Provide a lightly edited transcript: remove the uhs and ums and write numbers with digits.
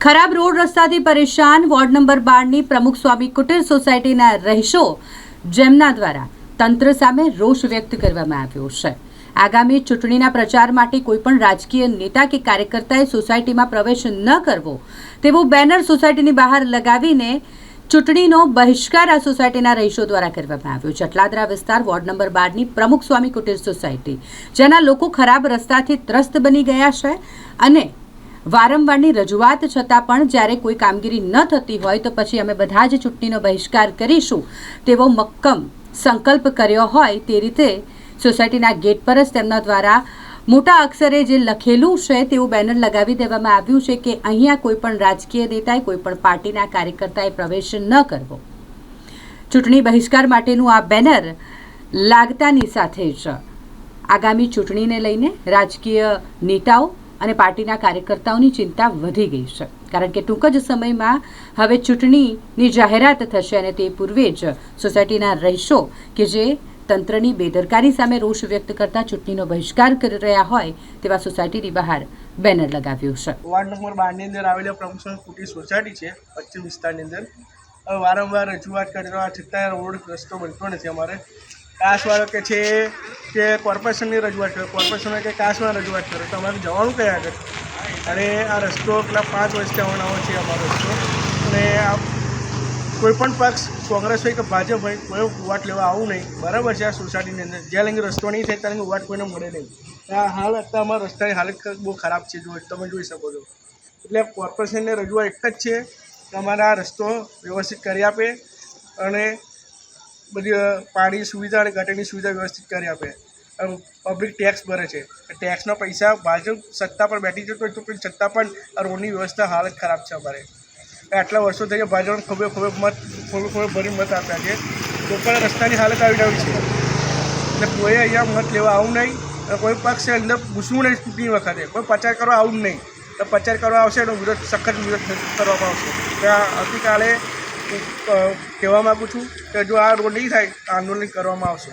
ખરાબ રોડ રસ્તાથી પરેશાન ward number 12ની પ્રમુખ સ્વામી કુટીર સોસાયટીના રહીશો જેમના દ્વારા તંત્ર સામે રોષ વ્યક્ત કરવામાં આવ્યો છે। આગામી ચૂંટણીના પ્રચાર માટે કોઈપણ રાજકીય નેતા કે કાર્યકર્તાએ સોસાયટીમાં પ્રવેશ ન કરવો તેવું બેનર સોસાયટીની બહાર લગાવીને ચૂંટણીનો બહિષ્કાર આ સોસાયટીના રહીશો દ્વારા કરવામાં આવ્યો છે। ચટલાદરા વિસ્તાર વોર્ડ નંબર 12ની પ્રમુખ સ્વામી કુટીર સોસાયટી જેના લોકો ખરાબ રસ્તાથી ત્રસ્ત બની ગયા છે અને વારંવારની રજૂઆત છતાં પણ જ્યારે કોઈ કામગીરી ન થતી હોય તો પછી અમે બધા જ ચૂંટણીનો બહિષ્કાર કરીશું તેવો મક્કમ સંકલ્પ કર્યો હોય તે રીતે સોસાયટીના ગેટ પર જ તેમના દ્વારા મોટા અક્ષરે જે લખેલું છે તેવું બેનર લગાવી દેવામાં આવ્યું છે કે અહીંયા કોઈ પણ રાજકીય નેતાએ કોઈ પણ પાર્ટીના કાર્યકર્તાએ પ્રવેશ ન કરવો। ચૂંટણી બહિષ્કાર માટેનું આ બેનર લાગતાની સાથે જ આગામી ચૂંટણીને લઈને રાજકીય નેતાઓ અને પાર્ટીના કાર્યકર્તાઓની ચિંતા વધી ગઈ છે, કારણ કે ટૂંક જ સમયમાં હવે ચૂંટણીની જાહેરાત થશે અને તે પૂર્વે જ સોસાયટીના રહીશો કે જે તંત્રની બેદરકારી સામે રોષ વ્યક્ત કરતા ચૂંટણીનો બહિષ્કાર કરી રહ્યા હોય તેવા સોસાયટીની બહાર બેનર લગાવ્યું છે। વોર્ડ નંબર 12ની અંદર આવેલા પ્રમુખ સ્વામી કુટીર સોસાયટી છે પશ્ચિમ વિસ્તારની અંદર। હવે વારંવાર રજૂઆત કરવા છતાં રોડ રસ્તો બનતો નથી। અમારે કાસવાળો કે છે કે કોર્પોરેશનની રજૂઆત કરો, કોર્પોરેશને કે કાસમાં રજૂઆત કરો, તો અમારે જવાનું કયા આગળ? અને આ રસ્તો પેલા 5 વર્ષથી આવવાનો છે અમારો રસ્તો, અને આ કોઈપણ પક્ષ કોંગ્રેસ હોય કે ભાજપ હોય કોઈ વોટ લેવા આવું નહીં, બરાબર છે। આ સોસાયટીની અંદર જ્યાં લઈને રસ્તો નહીં થાય ત્યાં વોટ કોઈને મળે નહીં। આ હાલ અત્યારે અમારા રસ્તાની હાલત બહુ ખરાબ છે, જો તમે જોઈ શકો છો। એટલે કોર્પોરેશનને રજૂઆત એક જ છે કે અમારા આ રસ્તો વ્યવસ્થિત કરી આપે અને બધી પાણી સુવિધા અને ગટરની સુવિધા વ્યવસ્થિત કરી આપે। પબ્લિક ટેક્સ ભરે છે, ટેક્સના પૈસા ભાજપ સત્તા પર બેઠી છે તો છતાં પણ આ રોડની વ્યવસ્થા હાલત ખરાબ છે। અમારે આટલા વર્ષો થઈ ગયા ભાજપને ખોબે ભરી મત આપ્યા છે, તો પણ રસ્તાની હાલત આવી રહી છે। એટલે કોઈ અહીંયા મત લેવા આવું નહીં અને કોઈ પક્ષ અંદર ઘૂસવું નહીં। ચૂંટણી વખતે કોઈ પ્રચાર કરવા આવું નહીં, તો પ્રચાર કરવા આવશે તો વિરોધ સખત વિરોધ કરવામાં આવશે। ત્યાં આવતીકાલે કહેવા માગું છું કે જો આ રોડ નહીં થાય તો આંદોલન કરવામાં આવશે।